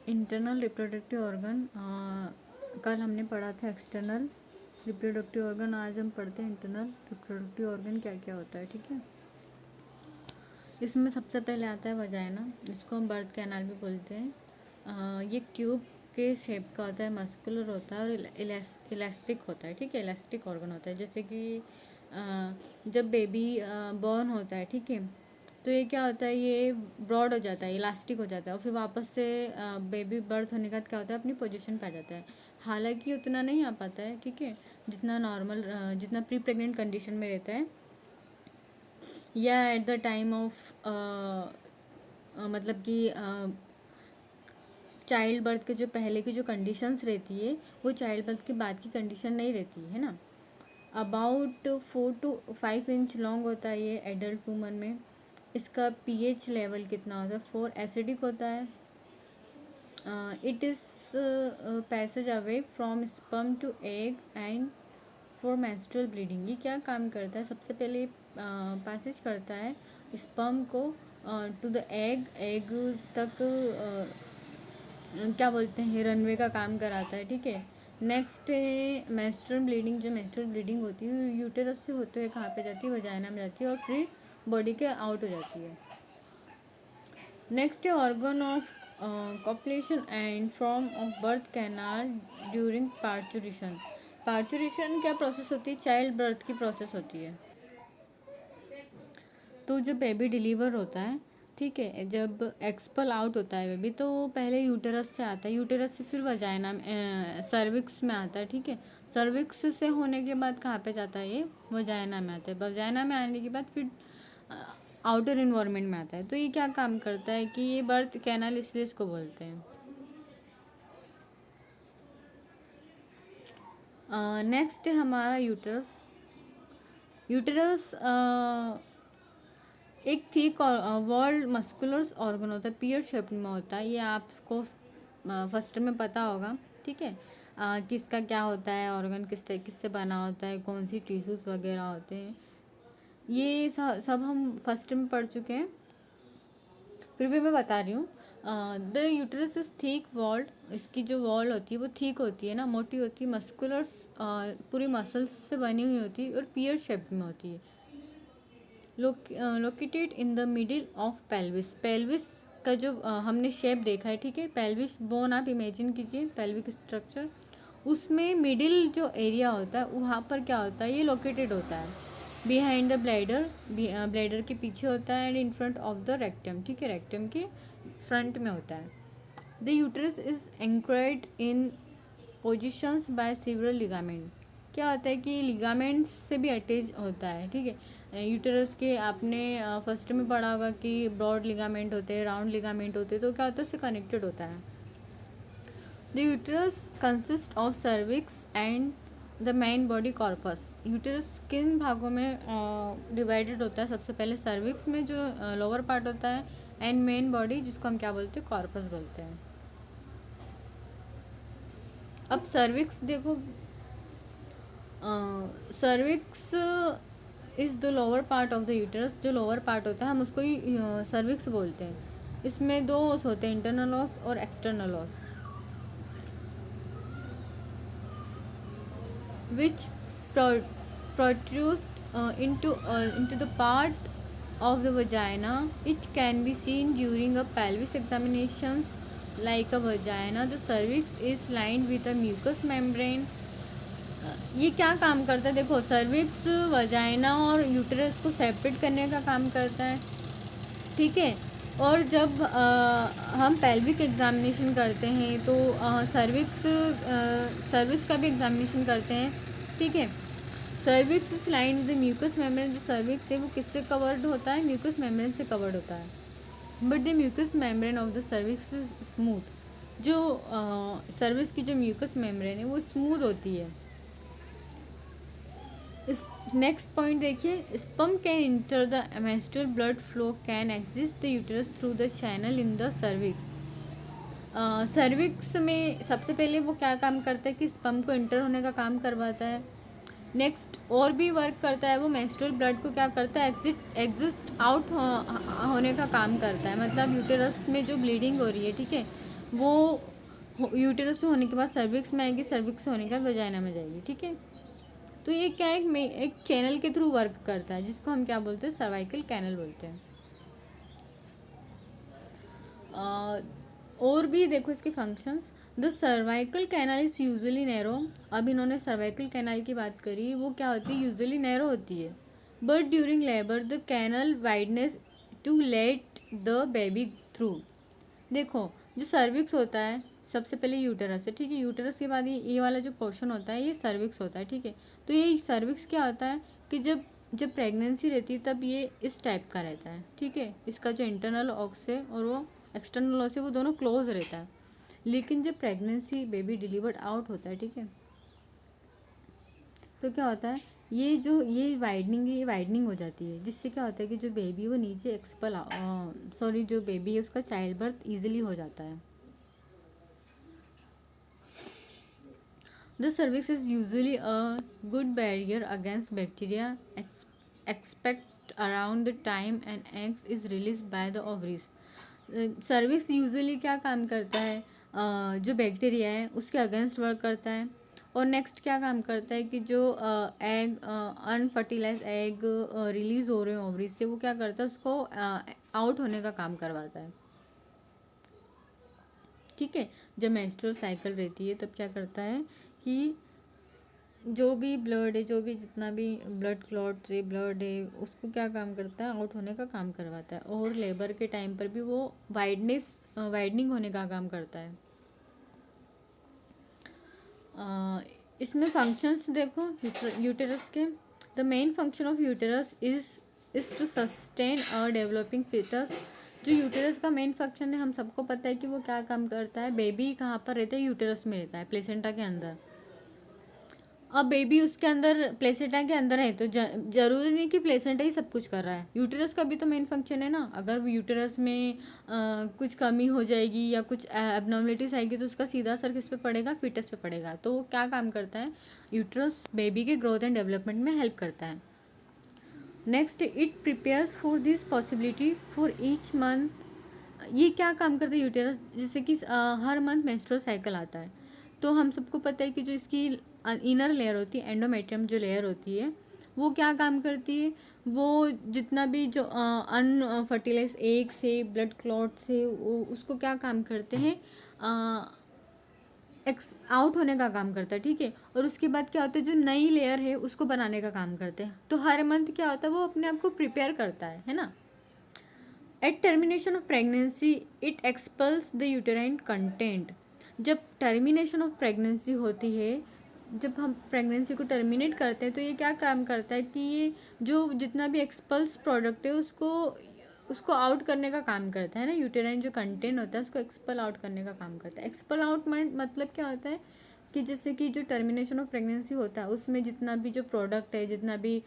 Internal reproductive organ, कल हमने पढ़ा था एक्सटर्नल रिप्रोडक्टिव ऑर्गन, आज हम पढ़ते हैं इंटरनल रिप्रोडक्टिव ऑर्गन क्या क्या होता है। ठीक है, इसमें सबसे पहले आता है वजाइना, जिसको हम बर्थ कैनाल भी बोलते हैं। ये ट्यूब के शेप का होता है, मस्कुलर होता है और इलास्टिक होता है। ठीक है, इलास्टिक ऑर्गन होता है। जैसे कि जब बेबी बॉर्न होता है, ठीक है, तो ये क्या होता है, ये ब्रॉड हो जाता है, इलास्टिक हो जाता है और फिर वापस से बेबी बर्थ होने के बाद क्या होता है, अपनी पोजीशन पे आ जाता है। हालांकि उतना नहीं आ पाता है, ठीक है, जितना नॉर्मल जितना प्री प्रेग्नेंट कंडीशन में रहता है या एट द टाइम ऑफ मतलब कि चाइल्ड बर्थ के जो पहले की जो कंडीशंस रहती है वो चाइल्ड बर्थ के बाद की कंडीशन नहीं रहती है ना। अबाउट 4 to 5 इंच लॉन्ग होता है ये एडल्ट वूमन में। इसका पीएच लेवल कितना होता है, 4 एसिडिक होता है। It is passage away from sperm to egg and for menstrual bleeding. ये क्या काम करता है, सबसे पहले पैसेज करता है स्पर्म को टू द एग, एग तक क्या बोलते हैं, रनवे का काम कराता है। ठीक है, नेक्स्ट है मेंस्ट्रुअल ब्लीडिंग। जो मेंस्ट्रुअल ब्लीडिंग होती है यूटेरस से होते हुए कहाँ पे जाती है, वजाइना में जाती है और फिर बॉडी के आउट हो जाती है। नेक्स्ट है organ of copulation and form of birth canal during parturition. Parturition क्या प्रोसेस होती है, चाइल्ड बर्थ की प्रोसेस होती है। तो जब बेबी डिलीवर होता है, ठीक है, जब एक्सपल आउट होता है बेबी, तो पहले यूटेरस से आता है, यूटेरस से फिर वजाइना सर्विक्स में आता है। ठीक है, सर्विक्स से होने के बाद कहाँ पे जाता है, ये वजाइना में आता है। वजाइना में आने के बाद फिर आउटर इन्वायरमेंट में आता है। तो ये क्या काम करता है कि ये बर्थ कैनाल इसलिए इसको बोलते हैं। नेक्स्ट है हमारा यूटेरस। यूटेरस एक थिक वॉल्ड मस्कुलर ऑर्गन होता है, पियर शेप में होता है। ये आपको फर्स्ट में पता होगा। ठीक है, किसका क्या होता है ऑर्गन, किससे बना होता है, कौन सी टिश्यूज वगैरह होते हैं, ये सब हम फर्स्ट में पढ़ चुके हैं, फिर भी मैं बता रही हूँ। The uterus is thick walled. इसकी जो वॉल होती है वो थिक होती है ना, मोटी होती है, मस्कुलर पूरी मसल्स से बनी हुई होती है और पियर शेप में होती है। Located in the middle of pelvis. Pelvis का जो हमने शेप देखा है, ठीक है, पेल्विस बोन आप इमेजिन कीजिए, पेल्विक स्ट्रक्चर, उसमें मिडिल जो एरिया होता है वहाँ पर क्या होता है, ये लोकेटेड होता है बिहाइंड द ब्लैडर, ब्लैडर के पीछे होता है, and in front of the rectum. ठीक है, रेक्टम के फ्रंट में होता है। The uterus is anchored in positions by several ligament. क्या होता है कि लिगामेंट्स से भी अटैच होता है। ठीक है, यूटेरस के आपने फर्स्ट में पढ़ा होगा कि ब्रॉड लिगामेंट होते हैं, राउंड लिगामेंट होते हैं, तो क्या होता है, उससे कनेक्टेड होता है। The uterus consist of cervix and the main body corpus. Uterus किन भागों में डिवाइडेड होता है, सबसे पहले सर्विक्स में जो लोअर पार्ट होता है, एंड मेन बॉडी जिसको हम क्या बोलते हैं, कॉर्पस बोलते हैं। अब सर्विक्स देखो, cervix is the lower part of the uterus. जो लोअर पार्ट होता है हम उसको ही सर्विक्स बोलते हैं। इसमें दो ओस होते हैं, इंटरनल ओस और एक्सटर्नल ओस, विच protrude into the part of the vagina. It can be seen during a pelvis examinations like a vagina. The cervix is lined with a mucous membrane. ये क्या काम करता है, देखो, सर्विक्स वजाइना और यूटेरस को सेपरेट करने का काम करता है। ठीक है, और जब हम पेल्विक एग्जामिनेशन करते हैं तो सर्विक्स का भी एग्जामिनेशन करते हैं। ठीक है, cervix is lined with mucus membrane. जो सर्विक्स है वो किससे कवर्ड होता है, म्यूकस मेम्ब्रेन से कवर्ड होता है। But the mucus membrane of the cervix is smooth. जो सर्विक्स की जो म्यूकस मेम्ब्रेन है वो स्मूथ होती है। इस नेक्स्ट पॉइंट देखिए, sperm can enter the menstrual blood flow can exist the uterus through the channel in the cervix. Cervix में सबसे पहले वो क्या काम करता है कि स्पर्म को इंटर होने का काम करवाता है। नेक्स्ट और भी वर्क करता है, वो मेंस्ट्रुअल ब्लड को क्या करता है, एग्जिस्ट आउट होने का काम करता है। मतलब यूटेरस में जो ब्लीडिंग हो रही है, ठीक है, वो यूटेरस से होने के बाद सर्विक्स में आएगी, सर्विक्स से होने के बाद वजाइना में जाएगी, ठीक है। तो ये क्या है, एक चैनल के थ्रू वर्क करता है, जिसको हम क्या बोलते हैं, सर्वाइकल कैनल बोलते हैं। और भी देखो इसके functions. The cervical canal is usually narrow. अब इन्होंने सर्वाइकल कैनल की बात करी, वो क्या होती है, यूजुअली नैरो होती है। But during labour the canal widens to let the baby through. देखो जो सर्विक्स होता है, सबसे पहले यूटेरस है, ठीक है। यूटेरस के बाद ये वाला जो पोर्शन होता है, ये सर्विक्स होता है, ठीक है। तो ये सर्विक्स क्या होता है कि जब जब प्रेगनेंसी रहती है तब ये इस टाइप का रहता है, ठीक है। इसका जो इंटरनल ऑक्स है और वो एक्सटर्नल ऑक्स है, वो दोनों क्लोज रहता है। लेकिन जब प्रेगनेंसी बेबी डिलीवर्ड आउट होता है, ठीक है, तो क्या होता है, ये वाइडनिंग हो जाती है, जिससे क्या होता है कि जो बेबी वो नीचे जो बेबी है उसका चाइल्ड बर्थ ईजिली हो जाता है। The cervix is usually a good barrier against bacteria expect around the time an egg is released by the ovaries. Cervix usually क्या काम करता है, जो बैक्टीरिया है उसके अगेंस्ट वर्क करता है। और नेक्स्ट क्या काम करता है कि जो एग अनफर्टिलाइज एग रिलीज हो रहे हैं ओवरीज से, वो क्या करता है, उसको आउट होने का काम करवाता है, ठीक है। जब मेंस्ट्रुअल साइकिल रहती है तब क्या करता है कि जो भी ब्लड है, जो भी जितना भी ब्लड क्लॉट्स है, ब्लड है, उसको क्या काम करता है, आउट होने का काम करवाता है। और लेबर के टाइम पर भी वो वाइडनिंग होने का काम करता है। इसमें फंक्शंस देखो यूटेरस के। The main function of uterus is to sustain a developing fetus. जो यूटेरस का मेन फंक्शन है, हम सबको पता है कि वो क्या काम करता है। बेबी कहाँ पर रहता है, यूटेरस में रहता है, प्लेसेंटा के अंदर। अब बेबी उसके अंदर प्लेसेंटा के अंदर है, तो जरूरी नहीं कि प्लेसेंटा ही सब कुछ कर रहा है, यूटेरस का भी तो मेन फंक्शन है ना। अगर यूटेरस में कुछ कमी हो जाएगी या कुछ एबनॉर्मलिटीज आएगी, तो उसका सीधा असर किस पे पड़ेगा, फीटस पे पड़ेगा। तो वो क्या काम करता है, यूटेरस बेबी के ग्रोथ एंड डेवलपमेंट में हेल्प करता है। Next, it prepares for this possibility for each month. ये क्या काम करता है यूटेरस, जैसे कि हर मंथ मेंस्ट्रुअल साइकिल आता है, तो हम सबको पता है कि जो इसकी इनर लेयर होती है, एंडोमेट्रियम जो लेयर होती है, वो क्या काम करती है, वो जितना भी जो अनफर्टिलाइज एग से, ब्लड क्लॉट से, उसको क्या काम करते हैं, आउट होने का काम करता है, ठीक है। और उसके बाद क्या होता है, जो नई लेयर है उसको बनाने का काम करते हैं। तो हर मंथ क्या होता है, वो अपने आप को प्रिपेयर करता है ना। At termination of pregnancy it expels the uterine content. जब टर्मिनेशन ऑफ प्रेगनेंसी होती है, जब हम प्रेगनेंसी को टर्मिनेट करते हैं, तो ये क्या काम करता है कि ये जो जितना भी एक्सपल्स प्रोडक्ट है उसको आउट करने का काम करता है ना। यूटेराइन जो कंटेंट होता है उसको एक्सपल आउट करने का काम करता है। एक्सपल आउट मतलब क्या होता है कि जैसे कि जो टर्मिनेशन ऑफ प्रेगनेंसी होता है, उसमें जितना भी जो प्रोडक्ट है, जितना भी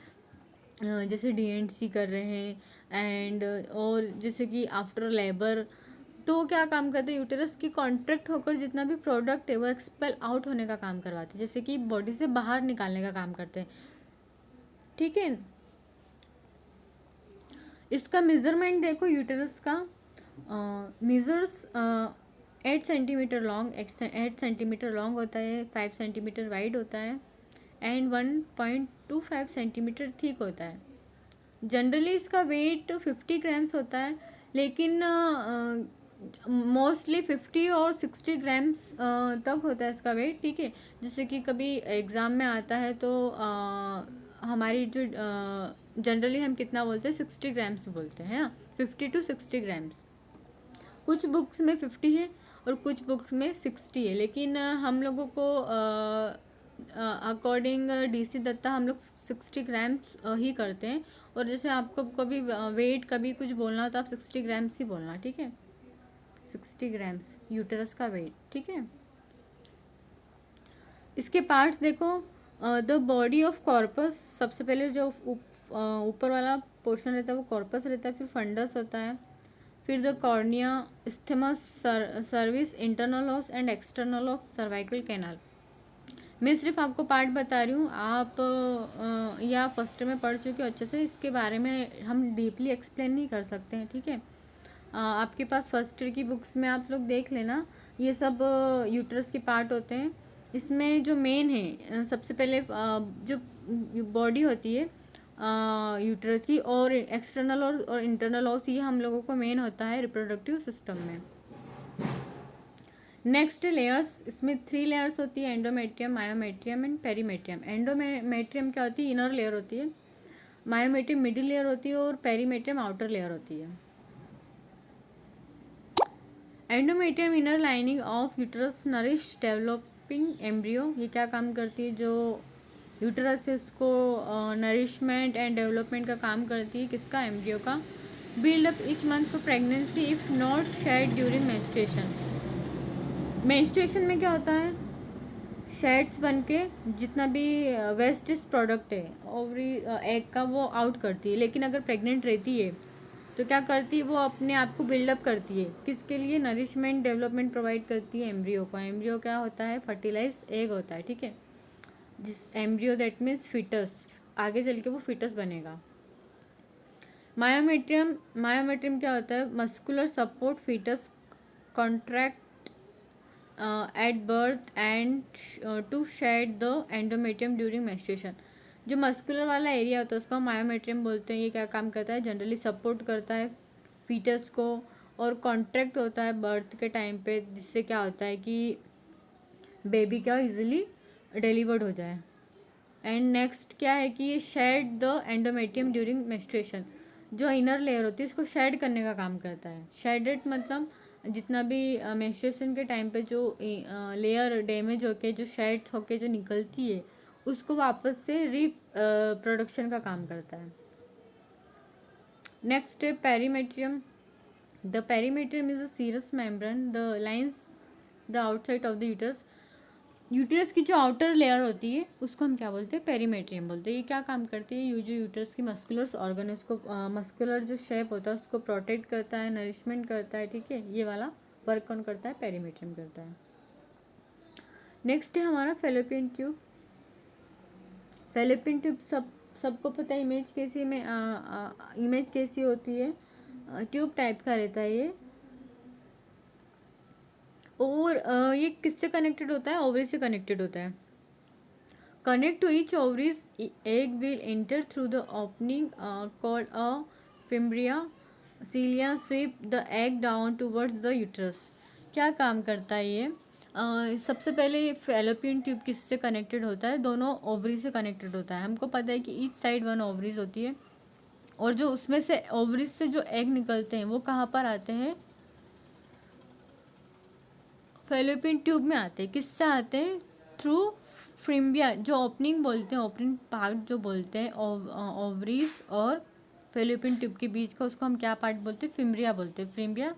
जैसे DNC कर रहे हैं एंड और जैसे कि आफ्टर लेबर, तो वो क्या काम करते हैं, यूटेरस की कॉन्ट्रैक्ट होकर जितना भी प्रोडक्ट है वो एक्सपेल आउट होने का काम करवाते हैं, जैसे कि बॉडी से बाहर निकालने का काम करते हैं, ठीक है। इसका मेजरमेंट देखो यूटेरस का, measures 8 centimetre long, 8 centimetre long होता है, 5 सेंटीमीटर वाइड होता है एंड 1.25 सेंटीमीटर थिक होता है। जनरली इसका वेट 50 ग्राम्स होता है, लेकिन मोस्टली 50 और 60 ग्राम्स तक होता है इसका वेट, ठीक है। जैसे कि कभी एग्ज़ाम में आता है तो हमारी जो जनरली हम कितना बोलते हैं, 60 ग्राम्स बोलते हैं ना, 50 to 60 ग्राम्स। कुछ बुक्स में 50 है और कुछ बुक्स में 60 है, लेकिन हम लोगों को अकॉर्डिंग DC दत्ता हम लोग 60 ग्राम्स ही करते हैं। और जैसे आपको कभी वेट कभी कुछ बोलना हो तो आप 60 ग्राम्स ही बोलना, ठीक है। 60 ग्राम्स यूटेरस का वेट, ठीक है। इसके पार्ट्स देखो, द बॉडी ऑफ कॉर्पस, सबसे पहले जो ऊपर वाला पोर्शन रहता है वो कॉर्पस रहता है, फिर फंडस होता है, फिर the cornea, isthmus, cervix, internal os and external os, cervical canal. मैं सिर्फ आपको पार्ट बता रही हूँ, आप या फर्स्ट में पढ़ चुके हो अच्छे से, इसके बारे में हम डीपली एक्सप्लेन नहीं कर सकते हैं, ठीक है। आपके पास फर्स्ट ईयर की बुक्स में आप लोग देख लेना, ये सब यूट्रस के पार्ट होते हैं। इसमें जो मेन है, सबसे पहले जो बॉडी होती है यूट्रस की, और एक्सटर्नल और इंटरनल ऑर्गन्स, ये हम लोगों को मेन होता है रिप्रोडक्टिव सिस्टम में। नेक्स्ट लेयर्स, इसमें 3 लेयर्स होती है, endometrium, myometrium and perimetrium. Endometrium क्या होती है? इनर लेयर होती है, मायोमेट्रियम मिडिल लेयर होती है, और पेरीमेट्रियम आउटर लेयर होती है। Endometrium inner lining of uterus nourish developing embryo. ये क्या काम करती है? जो यूट्रस है उसको नरिशमेंट एंड डेवलपमेंट का काम करती है। किसका? एम्ब्रियो का। Build up each month for pregnancy if not shed during menstruation. Menstruation में क्या होता है? शेड्स बन के जितना भी वेस्टेज प्रोडक्ट है ओवरी एग का वो आउट करती है, लेकिन अगर प्रेग्नेंट रहती है तो क्या करती है? वो अपने आप को बिल्डअप करती है। किसके लिए? नरिशमेंट डेवलपमेंट प्रोवाइड करती है एम्ब्रियो को। एम्ब्रियो क्या होता है? फर्टिलाइज एग होता है, ठीक है। जिस एम्ब्रियो दैट मीन्स फिटस, आगे चल के वो फिटस बनेगा। मायोमेट्रियम क्या होता है? Muscular support fetus contract at birth and to shed the endometrium during menstruation. जो मस्कुलर वाला एरिया होता है उसको मायोमेट्रियम बोलते हैं। ये क्या काम करता है? जनरली सपोर्ट करता है फीटस को, और कॉन्ट्रैक्ट होता है बर्थ के टाइम पे, जिससे क्या होता है कि बेबी क्या इजीली डिलीवर्ड हो जाए। एंड नेक्स्ट क्या है कि ये shed the endometrium during menstruation. जो इनर लेयर होती है उसको शेड करने का काम करता है। शेडेड मतलब जितना भी मेंस्ट्रुएशन के टाइम पे जो लेयर डैमेज होके जो शेड होके जो निकलती है उसको वापस से रिप्रोडक्शन का काम करता है। नेक्स्ट है perimetrium. The perimetrium is a serous membrane the lines the outside of the uterus. Uterus की जो आउटर लेयर होती है उसको हम क्या बोलते हैं? पेरीमेट्रियम बोलते हैं। ये क्या काम करती है? ये जो यूटरस की मस्कुलर ऑर्गन है उसको मस्कुलर जो शेप होता है उसको प्रोटेक्ट करता है, नरिशमेंट करता है, ठीक है। ये वाला वर्क कौन करता है? पेरीमेट्रियम करता है। नेक्स्ट है हमारा फेलोपियन ट्यूब। फेलोपियन ट्यूब सबको पता है इमेज कैसी में इमेज कैसी होती है? ट्यूब टाइप का रहता है ये। और ये किससे कनेक्टेड होता है? ओवरी से कनेक्टेड होता है। Connect to each ovaries, egg will enter through the opening called a fimbria. Cilia sweep the egg down towards the uterus. क्या काम करता है ये? सबसे पहले फैलोपियन ट्यूब किससे कनेक्टेड होता है? दोनों ओवरी से कनेक्टेड होता है। हमको पता है कि ईच साइड 1 ओवरीज होती है, और जो उसमें से ओवरीज से जो एग निकलते हैं वो कहाँ पर आते हैं? फैलोपियन ट्यूब में आते हैं। किससे आते हैं? थ्रू फ्रिम्बिया, जो ओपनिंग बोलते हैं, ओपनिंग पार्ट जो बोलते हैं ओवरीज और फैलोपियन ट्यूब के बीच का, उसको हम क्या पार्ट बोलते हैं? फिम्ब्रिया बोलते हैं। फ्रिम्बिया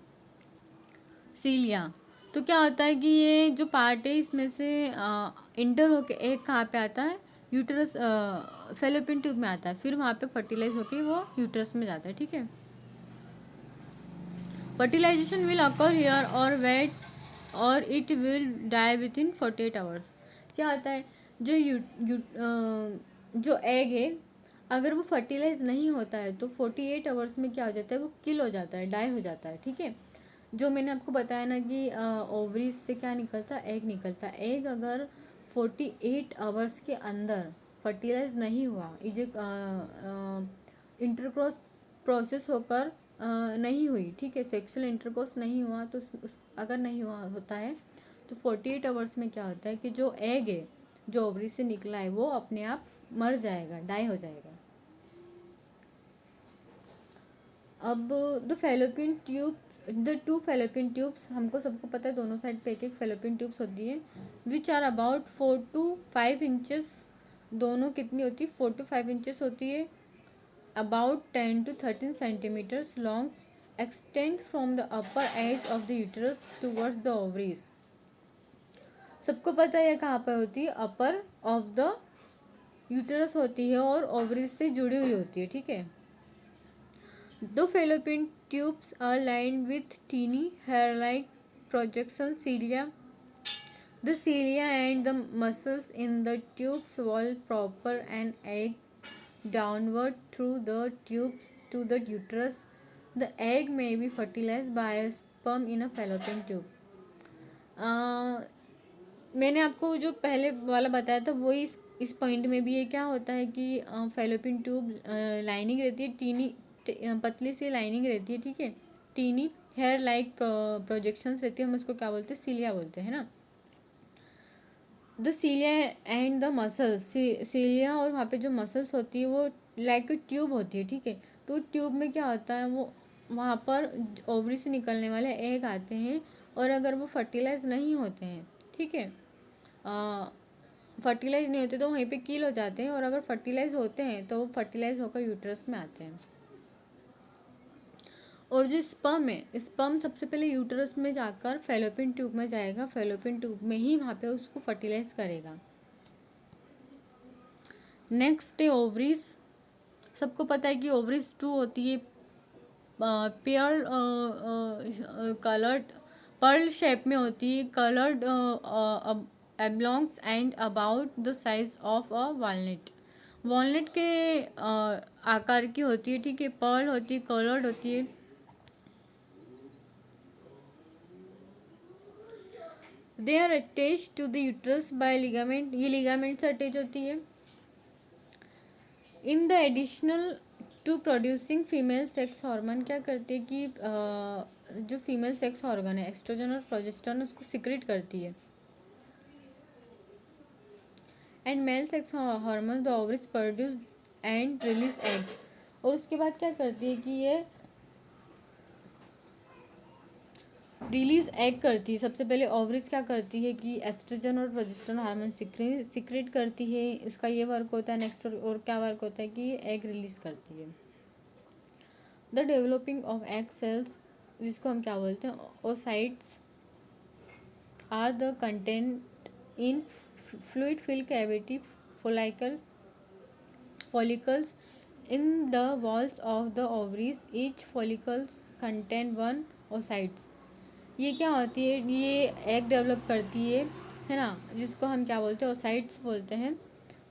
सीलिया। तो क्या होता है कि ये जो पार्ट है इसमें से इंटर होके एग कहाँ पे आता है? यूटरस, फैलोपियन ट्यूब में आता है, फिर वहाँ पे फर्टिलाइज होके वो यूटरस में जाता है, ठीक है। फर्टिलाइजेशन विल अकर हियर और वेट और it will die within 48 hours. क्या होता है? जो एग है अगर वो फर्टिलाइज नहीं होता है तो 48 आवर्स में क्या हो जाता है? वो किल हो जाता है, डाई हो जाता है, ठीक है। जो मैंने आपको बताया ना कि ओवरीज से क्या निकलता है? एग निकलता है। एग अगर 48 आवर्स के अंदर फर्टिलाइज नहीं हुआ, ये जो इंटरक्रॉस प्रोसेस होकर नहीं हुई, ठीक है, सेक्सुअल इंटरकोर्स नहीं हुआ, तो अगर नहीं हुआ होता है तो 48 आवर्स में क्या होता है कि जो एग है जो ओवरी से निकला है वो अपने आप मर जाएगा, डाई हो जाएगा। अब द टू फैलोपियन ट्यूब्स, हमको सबको पता है दोनों साइड पे एक एक फैलोपियन ट्यूब्स होती है, which are about 4 to 5 inches. दोनों कितनी होती है? 4 to 5 इंचेस होती है। About 10 to 13 centimeters long, extend from the upper edge of the uterus towards the ovaries. सबको पता है कहाँ पर होती है? अपर ऑफ द यूटरस होती है और ओवरीज से जुड़ी हुई होती है, ठीक है। The fallopian tubes are lined with teeny hair-like projection cilia. The cilia and the muscles in the tubes wall propel an egg downward through the tubes to the uterus. The egg may be fertilize by sperm in a fallopian tube. मैंने आपको जो पहले वाला बताया था वही इस point में भी ये क्या होता है कि फैलोपियन ट्यूब लाइनिंग रहती है, टीनी पतली सी लाइनिंग रहती है, ठीक है, टीनी हेयर लाइक प्रोजेक्शंस रहती है, हम उसको क्या बोलते हैं, सीलिया बोलते हैं ना। The cilia and the muscles, cilia और वहाँ पे जो मसल्स होती है वो लाइक ट्यूब होती है, ठीक है। तो ट्यूब में क्या होता है, वो वहाँ पर ओवरी से निकलने वाले एग आते हैं, और अगर वो फर्टिलाइज नहीं होते हैं, ठीक है, फर्टिलाइज नहीं होते तो वहीं पे कील हो जाते हैं, और अगर फर्टिलाइज होते हैं तो वो फर्टिलाइज होकर यूट्रस में आते हैं। और जो स्पर्म है, स्पर्म सबसे पहले यूट्रस में जाकर फैलोपियन ट्यूब में जाएगा, फैलोपियन ट्यूब में ही वहाँ पे उसको फर्टिलाइज करेगा। नेक्स्ट है ओवरीज। सबको पता है कि ओवरीज 2 होती है, पेयर कलर्ड पर्ल शेप में होती है, coloured oblongs and about the size of a walnut. Walnut के आकार की होती है, ठीक है, पर्ल होती है, कलर्ड होती है। They are attach to the uterus by ligament, ये लिगामेंट से अटैच होती है। In the additional to producing female sex hormone, क्या करती है कि जो फीमेल सेक्स ऑर्गन है, एस्ट्रोजन और प्रोजेस्टेरोन, उसको सिक्रेट करती है। And male sex hormone the ovaries produce and release eggs. और उसके बाद क्या करती है कि ये रिलीज एग करती है। सबसे पहले ओवरीज क्या करती है कि एस्ट्रोजन और प्रोजेस्टेरोन हार्मोन सिक्रेट करती है, इसका ये वर्क होता है। नेक्स्ट और क्या वर्क होता है कि एग रिलीज करती है। The developing of egg cells, जिसको हम क्या बोलते हैं, oocytes, are the content in fluid fill cavity follicles in the walls of the ovaries. Each follicles contain one oocytes. ये क्या होती है, ये एग डेवलप करती है ना, जिसको हम क्या बोलते हैं, ओसाइट्स बोलते हैं।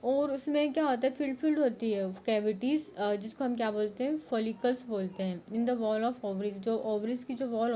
और उसमें क्या होता है, फिल्ड होती है कैविटीज़, जिसको हम क्या बोलते हैं, फॉलिकल्स बोलते हैं। In the wall of ovaries, जो ओवरीज की जो वॉल